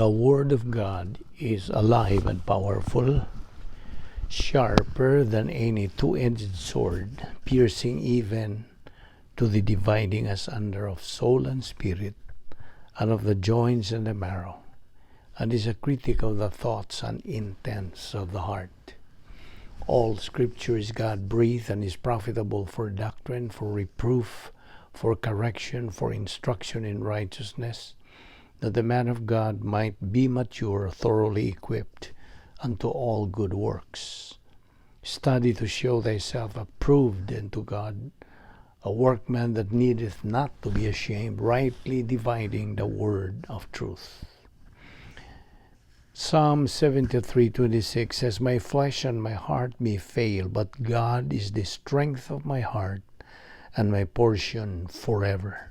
The Word of God is alive and powerful, sharper than any two-edged sword, piercing even to the dividing asunder of soul and spirit, and of the joints and the marrow, and is a critic of the thoughts and intents of the heart. All Scripture is God-breathed and is profitable for doctrine, for reproof, for correction, for instruction in righteousness, that the man of God might be mature, thoroughly equipped unto all good works. Study to show thyself approved unto God, a workman that needeth not to be ashamed, rightly dividing the word of truth. Psalm 73:26 says, My flesh and my heart may fail, but God is the strength of my heart and my portion forever.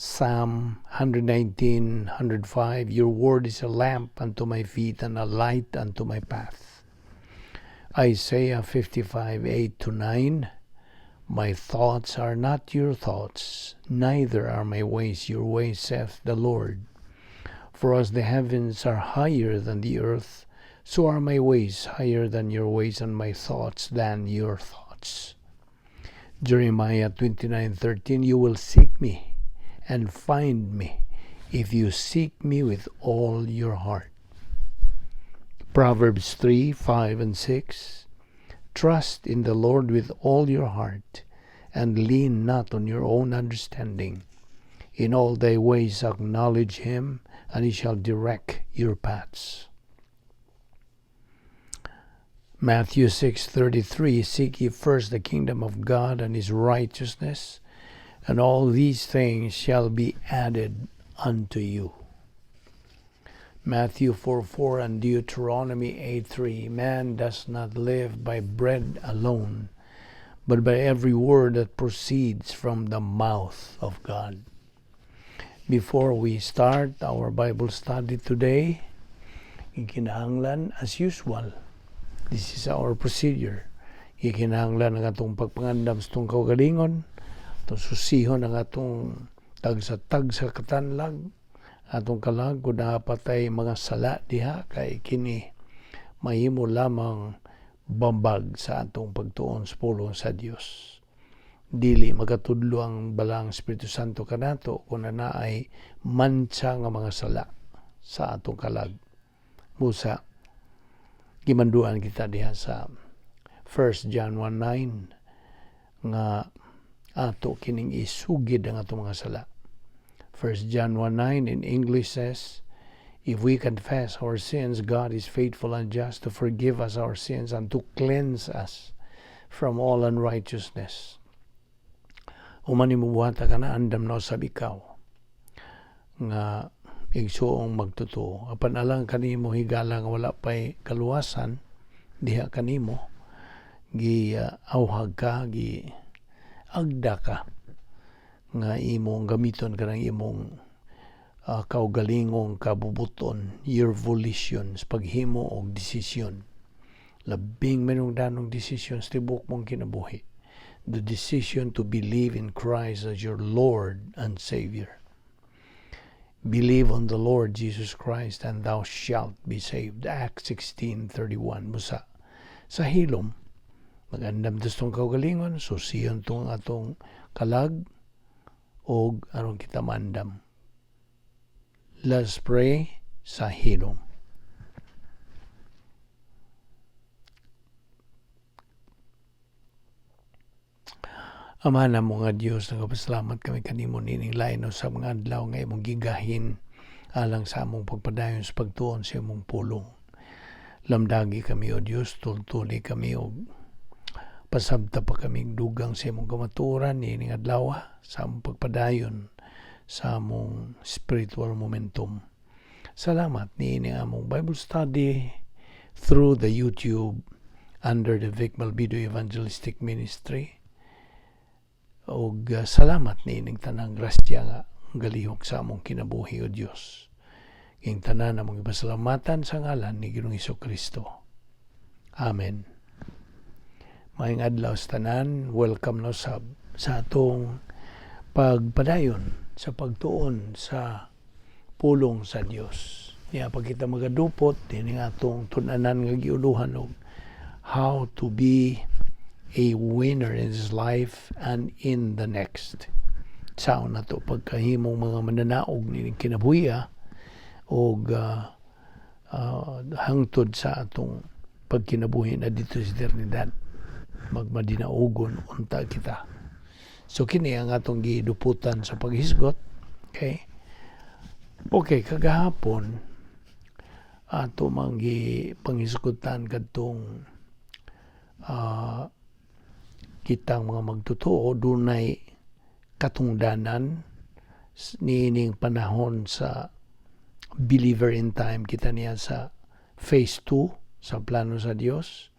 Psalm 119:105, Your word is a lamp unto my feet and a light unto my path. Isaiah 55:8-9, My thoughts are not your thoughts, neither are my ways your ways, saith the Lord. For as the heavens are higher than the earth, so are my ways higher than your ways, and my thoughts than your thoughts. Jeremiah 29:13, You will seek me and find me if you seek me with all your heart. Proverbs 3:5-6, Trust in the Lord with all your heart, and lean not on your own understanding. In all thy ways acknowledge him, and he shall direct your paths. Matthew 6:33, Seek ye first the kingdom of God and his righteousness, and all these things shall be added unto you. Matthew 4:4 and Deuteronomy 8:3, Man does not live by bread alone, but by every word that proceeds from the mouth of God. Before we start our Bible study today, ikinahanglan as usual, this is our procedure. Ikinahanglan ang atong pagpangandam sa itong kaugalingon, itong susihon ang atong tag sa katanlag, atong kalag kung napatay mga sala diha, kay kini mahimo lamang bambag sa atong pagtuon sa pulong sa Dios. Dili magatudlo ang balang Espiritu Santo kanato kung na ay mancha nga mga sala sa atong kalag. Busa, gimanduan kita diha sa 1 John 1:9 nga ato kining isugid ang atong mga sala. 1 John 1:9 in English says, If we confess our sins, God is faithful and just to forgive us our sins and to cleanse us from all unrighteousness. Umani mo buhata ka na andam na sa bikaw nga igsuong magtuto. Apan alang kanimo higala nga wala pa'y kaluwasan, diha kanimo, awhag ka, agda ka, nga imong gamiton ka ng imong kaugalingong kabubuton, your volitions, paghimo og desisyon. Labing manungdanong desisyon sa tibok mong kinabuhi. The decision to believe in Christ as your Lord and Savior. Believe on the Lord Jesus Christ and thou shalt be saved. Acts 16:31. Musa sa hilom, magandam tong kaugalingon, susiyon tong atong kalag, og aron kita mandam. Let's pray sa hilom. Ama na mo nga Diyos, nagapasalamat kami kanimo nining lain sa mga adlaw nga imong gigahin alang sa among pagpadayon sa pagtuon sa imong pulong. Lamdagi kami o Diyos, tultuli kami o pasabta pa kami dugang sa imong kamaturan nining adlaw sa among pagpadayon sa among spiritual momentum. Salamat nining among Bible study through the YouTube under the Balbido Evangelistic Ministry. Og salamat nining tanang grasya nga galihok sa among kinabuhi o Dios. Ing tanan among ipasalamatan sa ngalan ni Ginoong Hesukristo. Amen. Maayong adlaw sa tanan, welcome no sa atong pagpadayon sa pagtuon sa pulong sa Dios. Niya pag kita magadupot dinhi nga atong tun-anan nga giuluhan og how to be a winner in this life and in the next. Sao na to pagkahimong mga mananaog ni kinabuhi og hangtod sa atong pagkinabuhi na dito sa eternidad. Magmadinaugon unta kita. So kini ang atong giduputan sa paghisgot. Okay? Okay, kagahapon ato manggi panghisgutan kadtong kitang mga magtotoo dunay katungdanan nining panahon sa believer in time. Kita niya sa phase 2 sa plano sa Dios.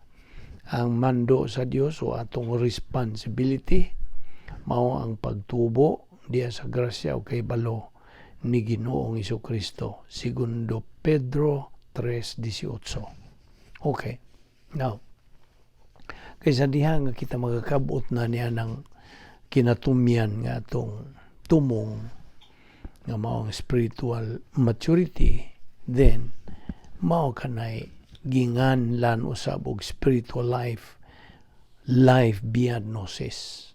Ang mando sa Dios o atong responsibility mao ang pagtubo diya sa grasya o kay balo ni Ginoong Jesucristo. Segundo Pedro 3:18. Okay. Now, kaysa diha nga kita magakabot na niya ng kinatumyan nga atong tumong nga mao ang spiritual maturity, then mao kanay ginganlan usab og spiritual life beyond gnosis.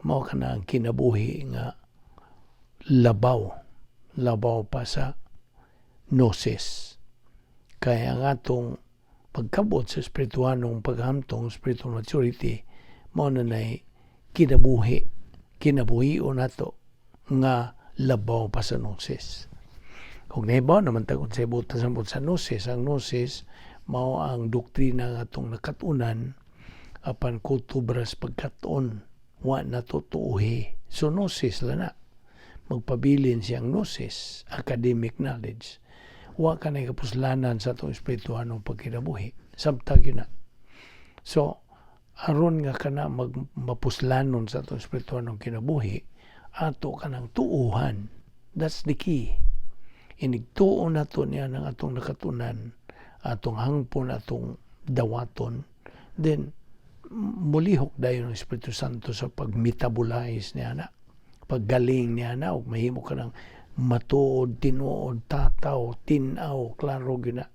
Mao kana ang kinabuhi nga labaw pa sa gnosis. Kaya ang atong pagkabot sa spirituanong paghamtong spiritual maturity mao na nay kinabuhi nato nga labaw pa sa gnosis. Kung nahibaw naman ta kung sa ibutan sa gnosis, ang gnosis mao ang doktrina nga atong nakatunan apan kultubras pagkaton wa natutuhi. So gnosis la na. Magpabilin siyang gnosis, academic knowledge. Wa ka na kapuslanan sa itong espirituanong pagkinabuhi. Sabtag yun na. So, aron nga ka na mapuslanon sa itong espirituanong kinabuhi, ato ka ng tuuhan. That's the key. Inigtuo na to niya ng atong nakatunan, atong hangpon, atong dawaton, then mulihok dayon ng Espiritu Santo sa pag-metabolize niya na, paggaling niya na, o mahimo ka ng matuod, tinuod, tataw, tinaw, klaro gina,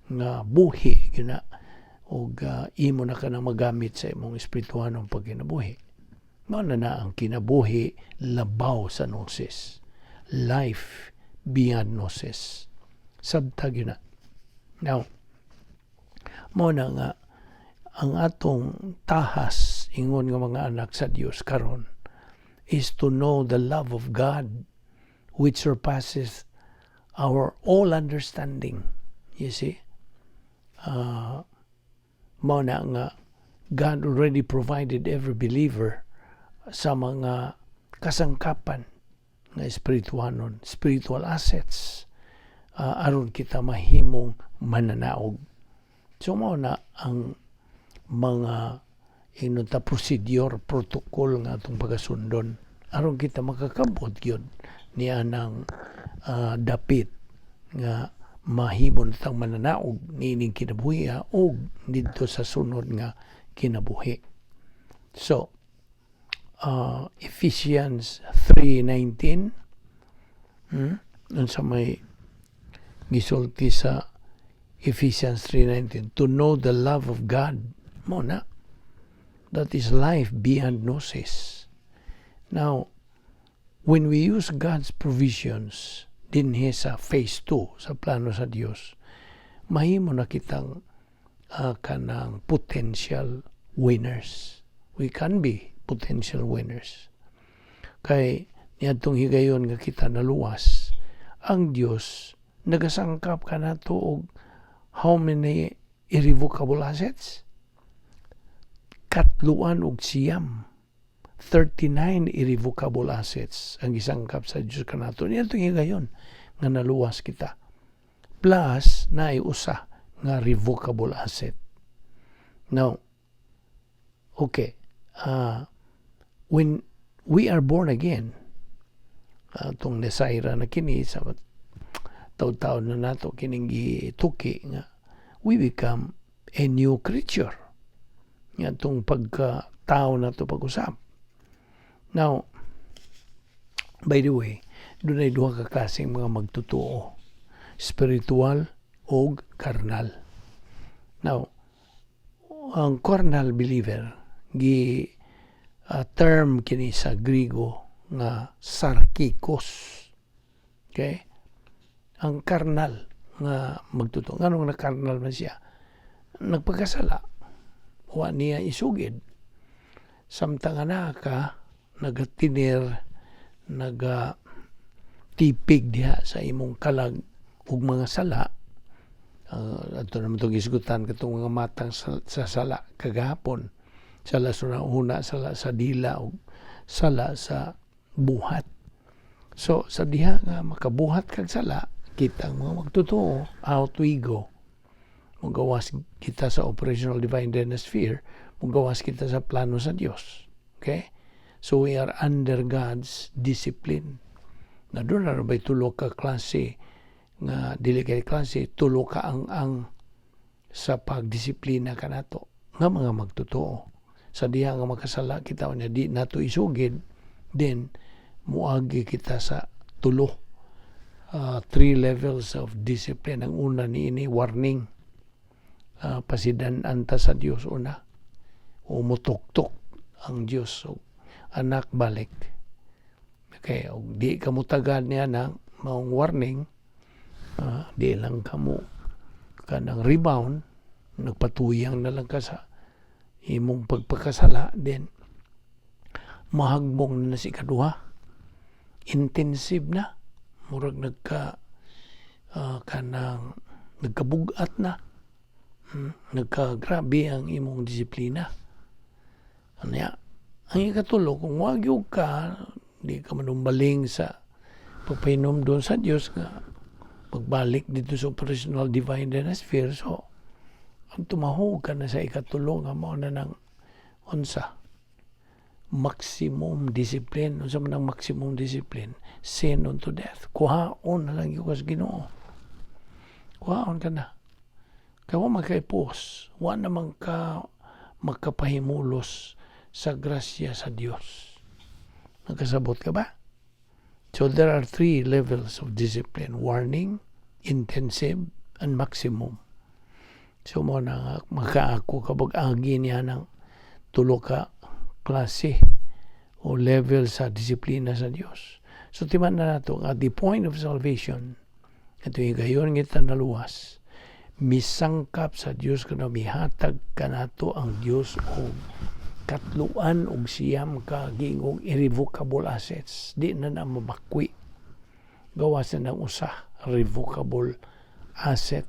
nga buhi gina, o imo na ka na magamit sa imong espirituanong pagkinabuhi. Mao na ang kinabuhi labaw sa gnosis. Life beyond gnosis. Sabtag yun na. Now, mao na nga ang atong tahas ingon nga mga anak sa Dios karon is to know the love of God which surpasses our all understanding. You see? Mao na nga God already provided every believer sa mga kasangkapan nga espirituanon, spiritual assets, aron kita mahimong mananaog. So mao na ang mga procedure, protocol nga atong pagasundon aron kita makakabot gyud niya ng dapit nga mahimong tang mananaog niining kinabuhi o dito sa sunod nga kinabuhi. So, Ephesians 3:19 unsa may gisulti sa Ephesians 3:19, to know the love of God mo na, that is life beyond gnosis. Now, when we use God's provisions dinhi sa phase 2 sa plano sa Dios, mahimo na kitang kanang potential winners. We can be potential winners. Kay niadtong higayon nga kita naluwas, ang Dios nagasangkap ka nato og how many irrevocable assets? Katluan og siyam. 39 irrevocable assets ang gisangkap sa Diyos kanato. Niadtong higayon nga naluwas kita. Plus na usa nga revocable asset. Now, okay, when we are born again, itong nesaira na kini sa taw-taw na nato kining gituki nga we become a new creature. Nga itong pagka-tao na ito pag-usap. Now, by the way, doon ay duha ka klaseng mga magtutuo. spiritual o carnal. Now, ang carnal believer term kini sa Griego nga sarkikos. Okay? Ang carnal nga magtuto. Nganong na carnal man siya? Nagpagkasala. Wa niya isugid. Samtang na ka, nagatinir, nagatipig diha sa imong kalag ug mga sala. Ato naman itong isgutan katong mga matang sa sala kagahapon. Sala sa una, sala sa dila o sala sa buhat. So, sa diha nga makabuhat kag sala, kita ang mga magtotoo, out we go. Magawas kita sa operational divine dynasty, magawas kita sa plano sa Dios. Okay? So, we are under God's discipline. Na doon na ba'y tulo ka klase, nga dili kay klase, tulo ka ang sa pagdisiplina ka nato. Nga mga magtotoo. Sa diha nga makasala kita niya di nato isugid, then muagi kita sa tulo. 3 levels of discipline. Ang una niini warning. Pasidan anta sa Dios una. Umutok-tok ang Dios. So, anak balik. Okay, og di ka mo tagad niya ng maong warning, di lang ka mo kanang rebound, nagpatuyang na lang ka sa imong pagpakasala, then mahagbong na si kaduha, intensive na, murag kanang nagkabugat na, nagkagrabe ang imong disiplina. Ano ang ikatulo, kung wagyo ka, di ka manumbaling sa pagpainom doon sa Diyos nga pagbalik dito sa operational divine dynasty, so ang tumahog ka na sa ikatulong nga mao na ng unsa maximum discipline. Unsa man ang maximum discipline? Sin unto death. Kuhaon na lang yung kas Ginoo. Kuhaon ka na. Kaya wa makaipos. Wa naman ka makapahimulos sa grasya sa Dios. Nagkasabot ka ba? So there are 3 levels of discipline. Warning, intensive, and maximum. So mo na makaako kapag agi niya ng tulo ka klase o level sa disiplina sa Dios. So timan na nato at the point of salvation, ito yung gayon kita naluwas, misangkap sa Dios kuno mihatag kanato ang Dios o katluan og siyam ka gingog irrevocable assets. Di na na mabakwi. Gawas na ng usa revocable asset.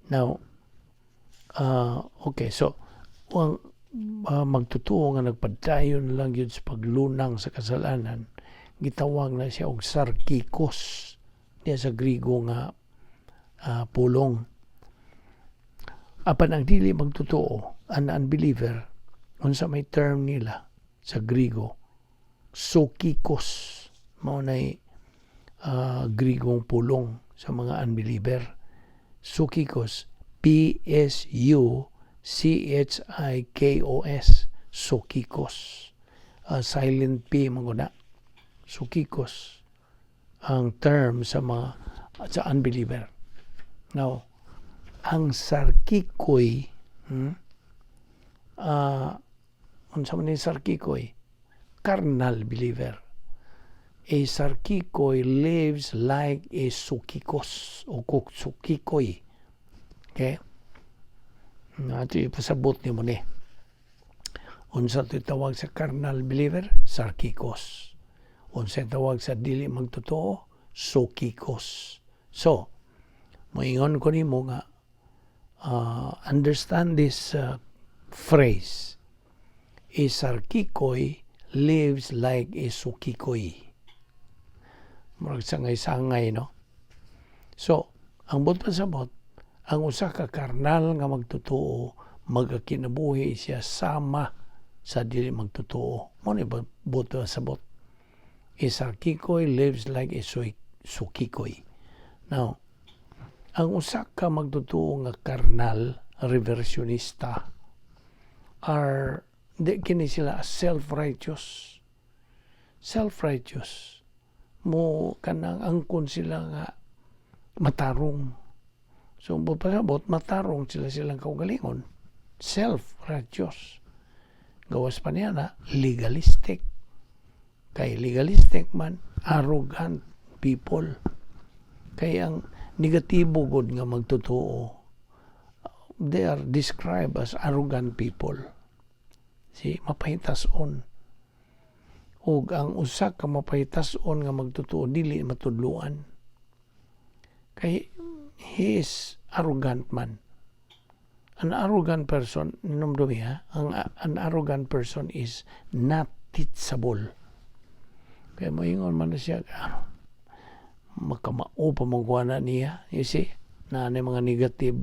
Now, okay, so ang magtutuo nga nagpadayon lang yun sa paglunang sa kasalanan, gitawag na siya og sarkikos niya sa Griego nga pulong. Apan ang dili magtutuo, an unbeliever, unsa may term nila sa Griego, sokikos, mao nay Griegong pulong sa mga unbeliever. Sokikos, P-S-U-C-H-I-K-O-S, sokikos. Silent P maguna. Sokikos ang term sa unbeliever. Now, ang sarkikoy, unsa man ni sarkikoy? Carnal believer. A sarkikoy lives like a sukikos o sukikoy. Okay? Ito ipasabot ni mo ni. Unsa ito tawag sa carnal believer? Sarkikos. Unsa tawag sa dili magtotoo? Sukikos. So, moingon ko ni mo nga, understand this phrase. A sarkikoy lives like a sukikoy. Murag sangay-sangay, no? So, ang pasabot, ang usa ka karnal nga magtotoo, magkinabuhi siya sama sa dili magtotoo. Mo ni buto sabot. A sarkikoy lives like a sukikoy. Now, ang usa ka magtotoo nga karnal, reversionista, are kini sila self-righteous. Self-righteous. Mo kanang angkon sila nga matarong. So pasabot matarong silang kaugalingon, self-righteous. Gawas pa niya na legalistic. Kay legalistic man, arrogant people. Kay ang negatibo gud nga magtotoo, they are described as arrogant people. Si mapahitason. Ug ang usa ka mapahitason nga magtotoo dili matudluan. Kay he is arrogant man. An arrogant person, numdumi ha, an arrogant person is not teachable. Kaya moingon man na siya, makamao pa magwana niya. You see, na mga negative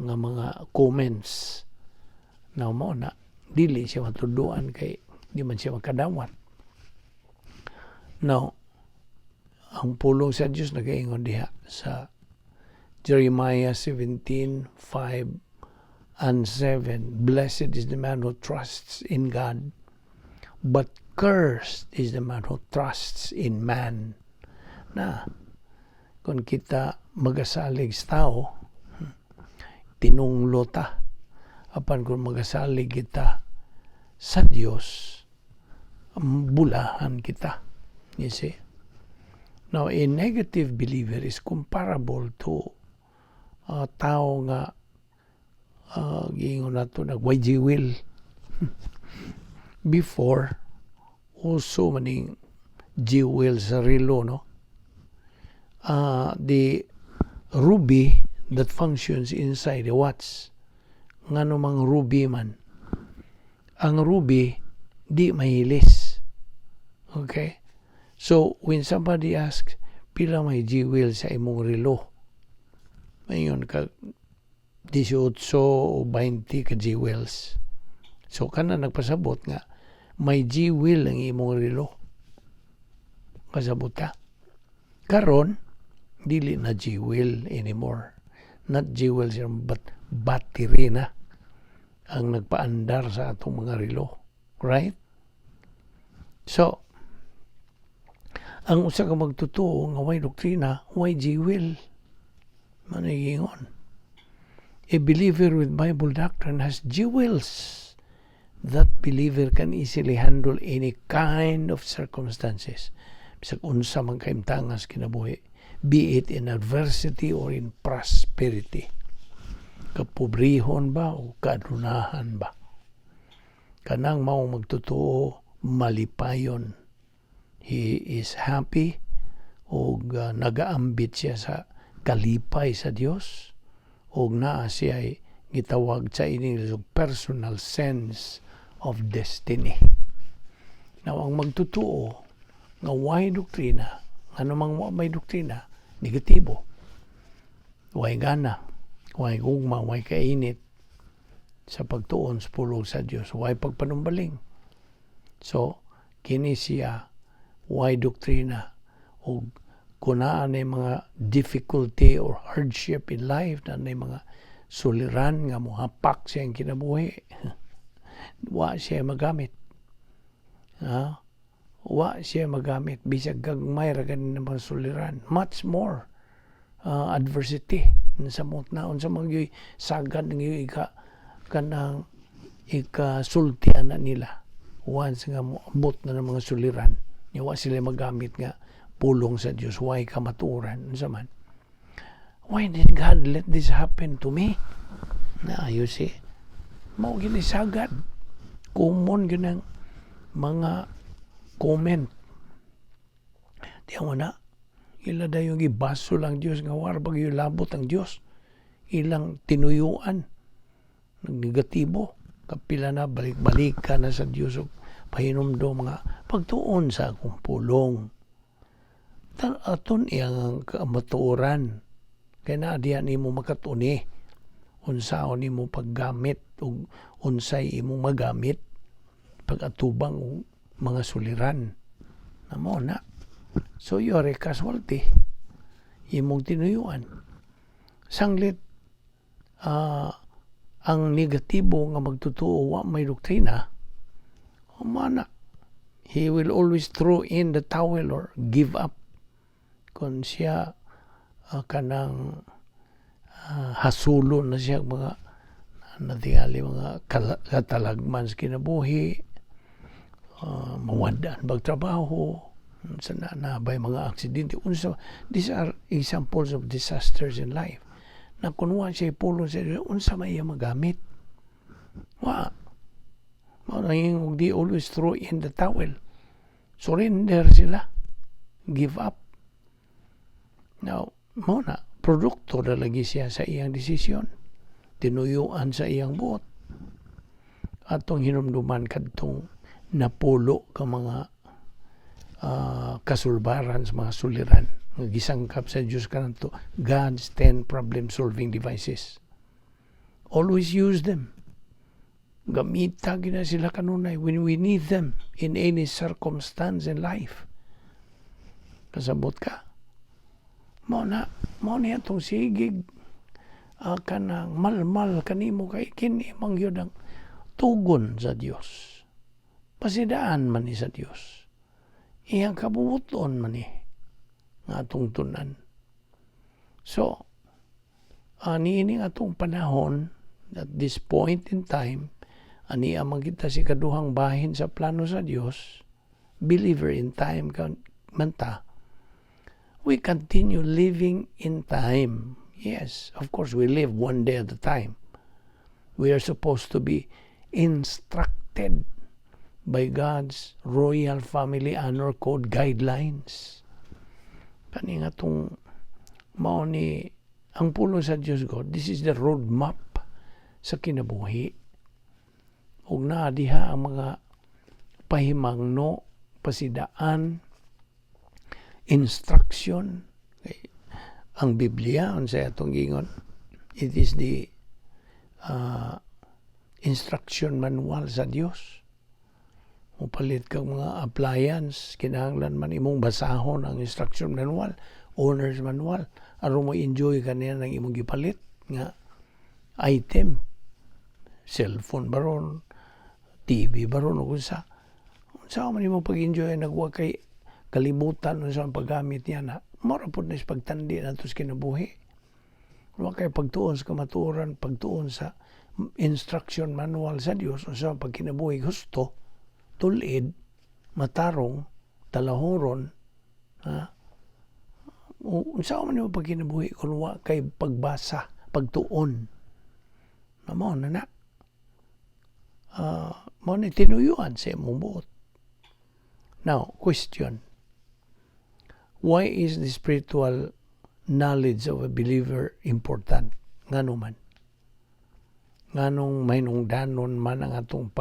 nga mga comments na mo na dili siya matuduan kay di man siya makadawat. Now, ang pulong sa Diyos nagaingon diha sa Jeremiah 17:5 and 7, blessed is the man who trusts in God, but cursed is the man who trusts in man. Na, kung kita magasalig sa tao, tinunglo ta. Apan kung magasalig kita sa Diyos, bulahan kita. You see? Now, a negative believer is comparable to tao nga giingon nato nag-YG will. Before, also maning jewel sa relo, no? The ruby that functions inside the watch. Ngano mang ruby man. Ang ruby, di mahilis. Okay? So, when somebody asks, pila may jewel sa imong relo? Mayon ka 18 o 20 ka jewels. So, kana nagpasabot nga, may jewel ang imong relo. Kasabot ka. Karon, dili na jewel anymore. Not jewel siya, but battery na ang nagpaandar sa atong mga relo. Right? So, ang usa ka magtotoo nga way doktrina, way jewel. Manigingon. A believer with Bible doctrine has jewels. That believer can easily handle any kind of circumstances. Bisag unsa man kaimtangas kinabuhi, be it in adversity or in prosperity. Kapobrehon ba o kadunahan ba? Kanang mao magtotoo, malipayon. He is happy o nagaambit siya sa kalipay sa Dios o naa siya ay gitawag sa ining personal sense of destiny. Now, ang magtotoo nga way doktrina, ano mang may doktrina, negatibo. Way gana, way gugma, way kainit sa pagtuon sa pulong sa Dios, way pagpanumbaling. So, kini siya way doktrina o kunaan na mga difficulty or hardship in life na mga suliran nga mo hapak siya ang kinabuhi. Wa siya magamit. Wa siya magamit. Bisag gagmay ra ganin ng mga suliran. Much more adversity. Nasamot na. Unsa mga sagad ng kanang ikasultian na nila. Once nga abot na ng mga suliran. Wa sila magamit nga pulong sa Diyos. Why kamaturan? Unsa man? Why did God let this happen to me? Na, you see, mao ginisagad. Common ginang mga comment. Diyan na, ila dayon gibaso lang Diyos nga warbag yung labot ang Diyos. Ilang tinuyuan. Negatibo. Kapila na, balik-balik ka na sa Diyos. Pahinumdo mga pagtuon sa akong pulong. Aton iyang kamatuoran. Kaya na diyan ni mo makatuni. Unsaon ni mo paggamit o unsay imong magamit pag-atubang o mga suliran. Namo na. So you are a casualty. Imong tinuyuan. Sanglit ang negatibo nga magtutuo wa may doktrina. Umana. He will always throw in the towel or give up. Kung siya kanang hasulo na siya mga natingali mga katalagman sa kinabuhi, mawadaan magtrabaho, sa nabay mga aksidente. These are examples of disasters in life. Na kunwa siya pulong sa Diyos, unsa may magamit. Maraming di always throw in the towel. Surrender sila. Give up. Now, produkto na lagi siya sa iyang desisyon. Tinuyuan sa iyang buot. Atong hinumduman kadtong napulo ka mga kasulbaran sa mga suliran. Gisangkap sa Diyos kanto God's 10 problem-solving devices. Always use them. Gamita gina sila kanunay when we need them in any circumstance in life. Kasabot ka. Mo niya itong sigig kanang malmal kanimo kay kini mangyod ang tugon sa Dios. Pasidaan man ni sa Dios. Iyang kabubuton man ni nga atong tunan. So, niining atong panahon at this point in time, ani amang kita si kaduhang bahin sa plano sa Dios, believer in time manta. We continue living in time. Yes, of course, we live one day at a time. We are supposed to be instructed by God's royal family honor code guidelines. Kani nga itong mao ni ang pulo sa Diyos God, this is the roadmap sa kinabuhi. Ug naa diha ang mga pahimangno, pasidaan, instruction. Ang Biblia, unsay atong gingon, it is the instruction manual sa Dios. Mupalit kang mga appliance, kinahanglan man imong basahon ang instruction manual, owner's manual, aron mo enjoy kaniya ng imong gipalit nga item. Cellphone baron, TV baron, o kunsa man imong pag-enjoy, nagwa kay kalibutan unsa ang paggamit niya na mora pud na pagtandi nato sa kinabuhi. Wa kay pagtuon sa kamatuoran, pagtuon sa instruction manual sa Dios unsa ang pagkinabuhi gusto, tulid, matarong, talahoron, unsa man yung pagkinabuhi kung wa kay pagbasa, pagtuon. Mao na mao ni tinuyuan sa imong buot. Now, question. Why is the spiritual knowledge of a believer important? Ngano man? Nganong may nungdanon man ang atong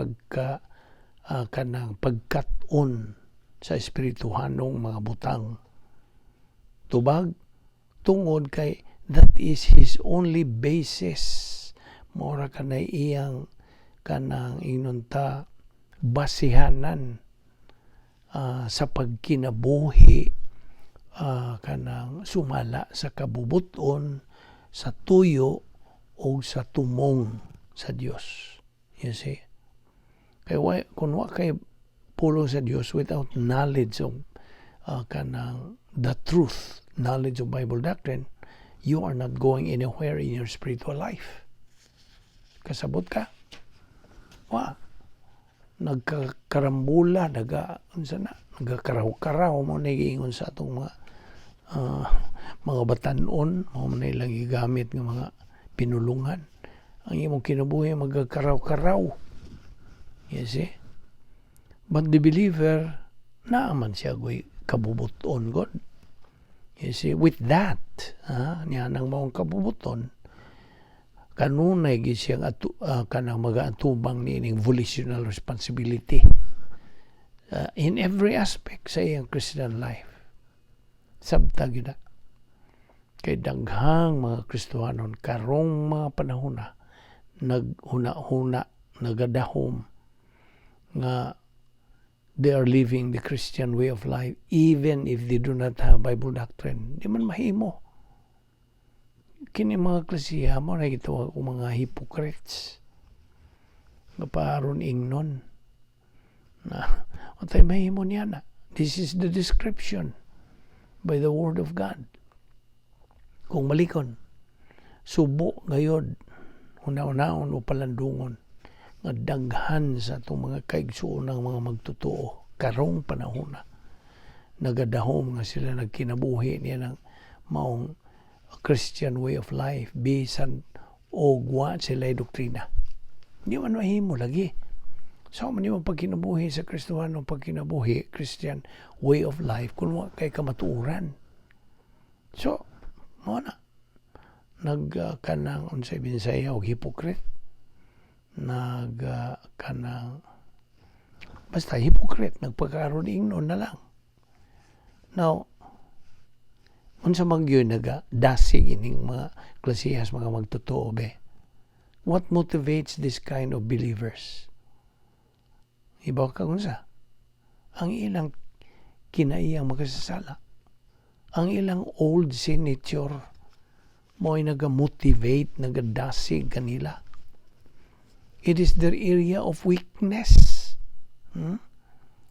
kanang pagkat-on sa espirituhanong mga butang. Tubag, tungod kay that is his only basis. Mora ka na iyang kanang inunta basihanan sa pagkinabuhi, kanang sumala sa kabubuton, sa tuyo o sa tumong sa Dios. You see? Kaya kung wa kay pulong sa Dios without knowledge of kanang the truth, knowledge of Bible doctrine, you are not going anywhere in your spiritual life. Kasabot ka? Nagkakarambula, nagkakaraw-karaw mo na iingon sa atong mga batanon, mo na ilang igamit ng mga pinulungan. Ang imong kinabuhi magkakaraw-karaw. You see? But the believer, naaman siya kabubuton God. You see, with that, niya nang maong kabubuton, kanunay gisiyang kanang mag-atubang niining volitional responsibility in every aspect sa iyang Christian life. Sabtag yun na. Kay daghang mga Kristohanon karong mga panahon na naghuna-huna, nagadahom nga they are living the Christian way of life even if they do not have Bible doctrine. Di man mahimo. Kini mga klasiya mo na ito mga hypocrites nga paaron ingnon na otay mahimo niya na. This is the description by the Word of God. kung malikon. Subo gayod una-unaon o palandungon nga daghan sa itong mga kaigsuon ng mga magtotoo karong panahon na nagadahom nga sila nagkinabuhi niya ng maong Christian way of life bisan o guwa sila'y doktrina. Hindi man mahimo lagi. So, man yung pagkinabuhi sa Kristohano, pagkinabuhi, Christian way of life, kung kay kamatuuran. So, mo na. Nagkanang unsay Visayan o hypocrite. Kanang basta hypocrite. Nagpagkaroon ingnon na lang. Now, unsa magyoy nagadasig ining mga klasihas, mga magtotoo be? What motivates this kind of believers? Ibaw ka unsa? Ang ilang kinaiyang makasasala. Ang ilang old sin nature mo'y nagamotivate, nagadasig kanila. It is their area of weakness.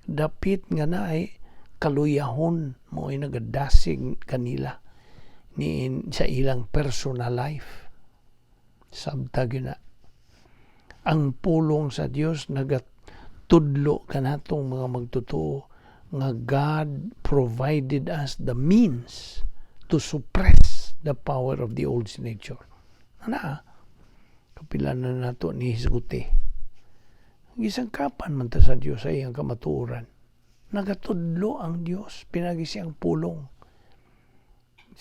Dapit nga na ay kaluyahon mo'y nagadasig kanila sa ilang personal life. Sabtag yun na. Ang pulong sa Dios nagatudlo kanatong mga magtotoo nga God provided us the means to suppress the power of the old nature. Kapila na nato ni hisguti. Gisangkapan man ta sa Dios ay ang kamatuoran. Nagatudlo ang Dios, pinagi siyang pulong.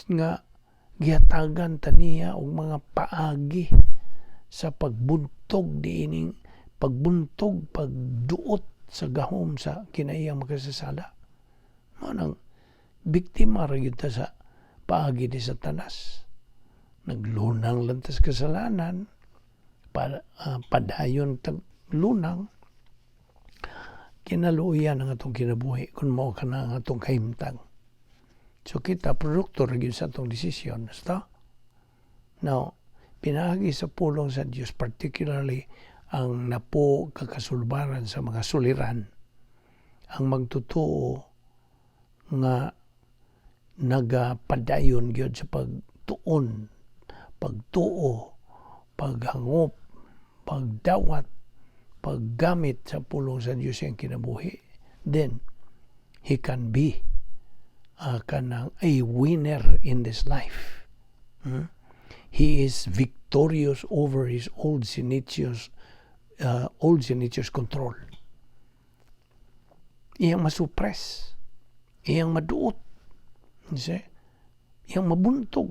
Nga gihatagan taniya og mga paagi sa pagbuntog diining pagduot sa gahom sa kinaiyang makasasala. Manang biktima ra gyud ta sa paagi ni Satanas. Naglunang lantas kasalanan, padayon tag lunang, kinaluyan ang atong kinabuhi kung mao ka na ang atong kahimtang. So kita, produkto ra gyud sa atong desisyon. Now, pinagi sa pulong sa Dios, particularly ang napo kakasulbaran sa mga suliran, ang magtotoo nga nagapadayon gyud sa pagtuon, pagtuo, paghangop, pagdawat, paggamit sa pulong sa Diyos yung kinabuhi, then he can be kanang a winner in this life. He is victorious over his old sinitious control. Iyang masuppress, iyang maduot, iyang mabuntog.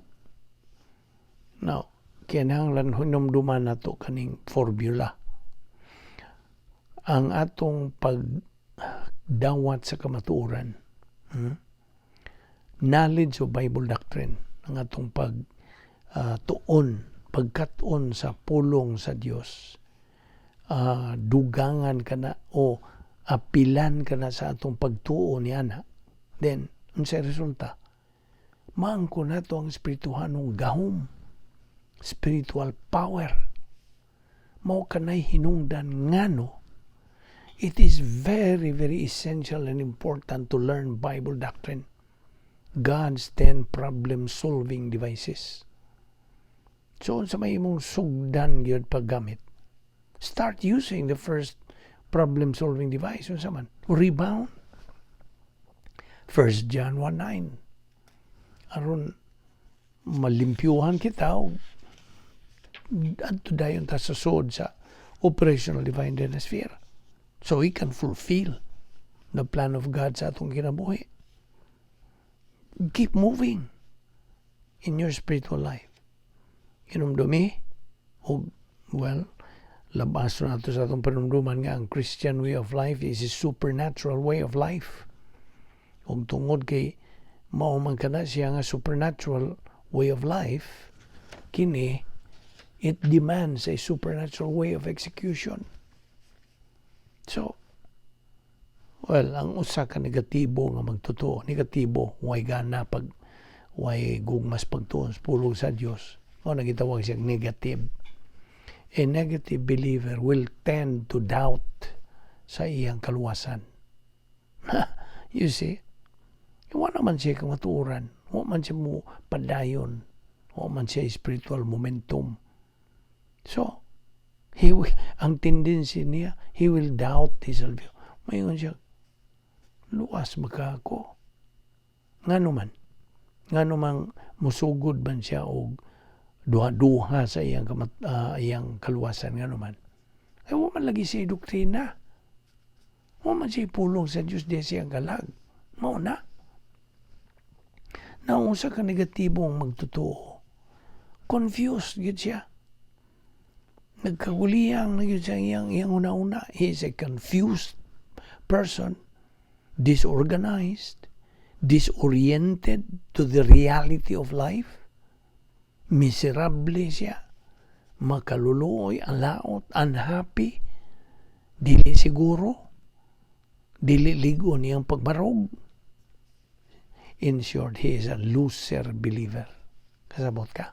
Now, kinahanglan hinumduman nato kaning formula. Ang atong pagdawat sa kamatuoran, knowledge of Bible doctrine, ang atong pagkat-on sa pulong sa Dios, dugangan kana o apilan kana sa atong pagtuo ni ana, then unsay resulta? Maangko nato ang espirituhanong gahom, spiritual power. Mao kanay hinungdan ngano it is very, very essential and important to learn Bible doctrine, God's 10 problem-solving devices. So, sa may imong sugdan gyud paggamit, start using the first problem-solving device. Unsa man? Rebound. 1 John 1:9. Aron malimpyuhan kita adto dayon ta sa sod sa operational divine sphere. So we can fulfill the plan of God sa atong kinabuhi. Keep moving in your spiritual life. Inumdumi, labas na ito sa atong panumduman nga ang Christian way of life is a supernatural way of life. Kung tungod kay mauman ka na siya nga supernatural way of life, kini, it demands a supernatural way of execution. So, ang usa ka negatibo nga magtotoo, negatibo, way gana way gugmas pagtuon sa pulong sa Dios. O nagitawag siyang negative. A negative believer will tend to doubt sa iyang kaluwasan. You see? Wala naman siya kamatuoran. Wala man siya mo padayon o man siya spiritual momentum. So, ang tendency niya, he will doubt his salvation. Mayon siya, luwas maka ako. Nga naman musugod man siya o duha-duha sa iyang kaluwasan nga naman. Ay, waman lagi siya doktrina. Waman siya pulong sa Diyos di siyang galag. Mauna. Naunsa ka negatibong magtotoo. Confused gid siya. Nagkaguliyang na yun siya iyang una-una. He is a confused person, disorganized, disoriented to the reality of life. Miserable siya. Makaluluoy, alaot, unhappy. Dili siguro. Dili ligo niyang pagbarog. In short, he is a loser believer. Kasabot ka?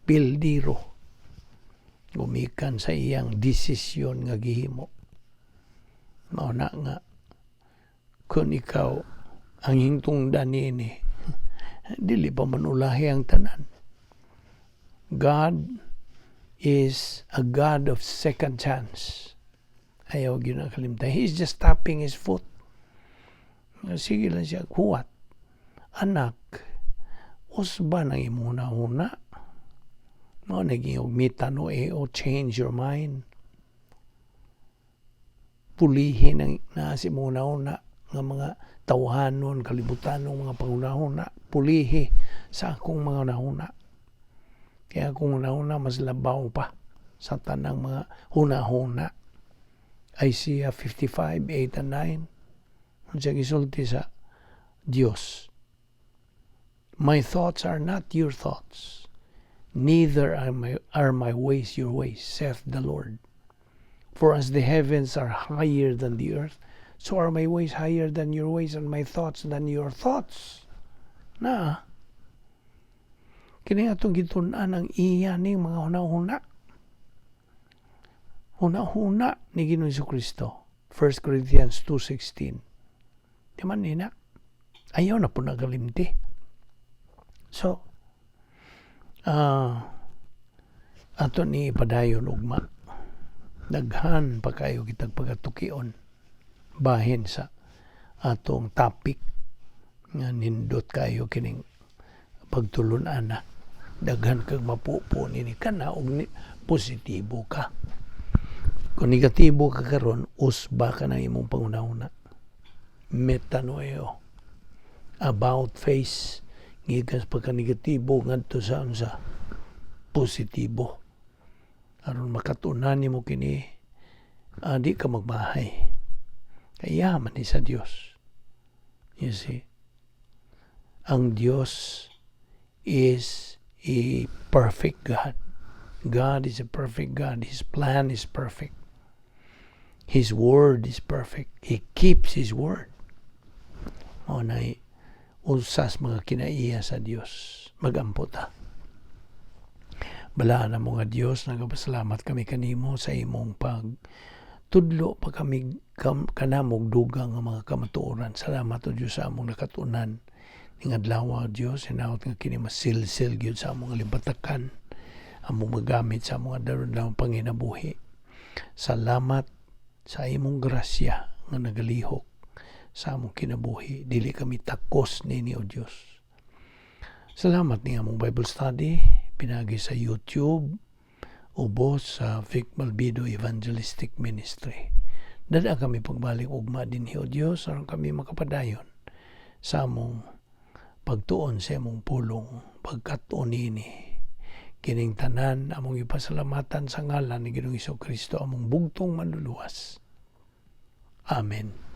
Bildiro. Gumikan sa iyang desisyon nga gihimo. Mauna nga, kung ikaw ang hingtungdan niini, dili pa manulahi ang tanan. God is a God of second chance. Ayaw ginakalimta. He's just tapping his foot. Sige lang siya, kuwat. Anak, usba nang imuna-una. No, naging ugmitan o change your mind. Pulihin na si muna-una ng mga tawhanon, kalibutan ng mga panguna-una. Pulihi sa akong mga una-una. Kaya kung una-una, mas labaw pa sa tanang mga huna-huna. Isaiah 55, 8 and 9. Ang siya gisulti sa Diyos. My thoughts are not your thoughts. Neither are my ways your ways, saith the Lord. For as the heavens are higher than the earth, so are my ways higher than your ways, and my thoughts than your thoughts. Na, kini atong gitunan ang iya ni mga huna-huna. Huna-huna ni Ginoong Jesucristo. 1 Corinthians 2:16. Di man nina, ayaw na po nagalimti. So, ato ni padayon ugma. Daghan pa kayo kitag pagatukion bahin sa atong topic nga nindot kayo kining pagtulunan na. Daghan kag mapupo nini kana og positibo ka. Kung negatibo ka karon, usba ka na imong panguna-una. Metanoeo. About face. Ngikas pagka negatibo ngadto sa unsa positibo. Aron makatunan nimo kini, di ka magbahay. Kaya man ni sa Dios. You see, ang Dios is a perfect God. God is a perfect God. His plan is perfect. His word is perfect. He keeps His word. O na usas mga kinaiya sa Dios. Magampo ta. Balaan na mga Dios, nagapasalamat kami kanimo sa imong pagtudlo pa kami kanamog dugang nga mga kamatuoran. Salamat o Dios sa among nakatunan. Ning adlaw Dios, hinaut nga kini masilsil gyud sa among limbatakan. Among magamit sa among daron panginabuhi. Salamat sa imong grasya nga nagalihok sa among kinabuhi. Dili kami takos nini o Dios. Salamat ni among Bible study pinagi sa YouTube ubos sa Vic Balbido Evangelistic Ministry. Dada kami pagbalik ugma din o Dios aron kami makapadayon sa among pagtuon sa among pulong pagkatuon nini. Kining tanan among ipasalamatan sa ngalan ni Ginoong Jesucristo among bugtong manluluwas. Amen.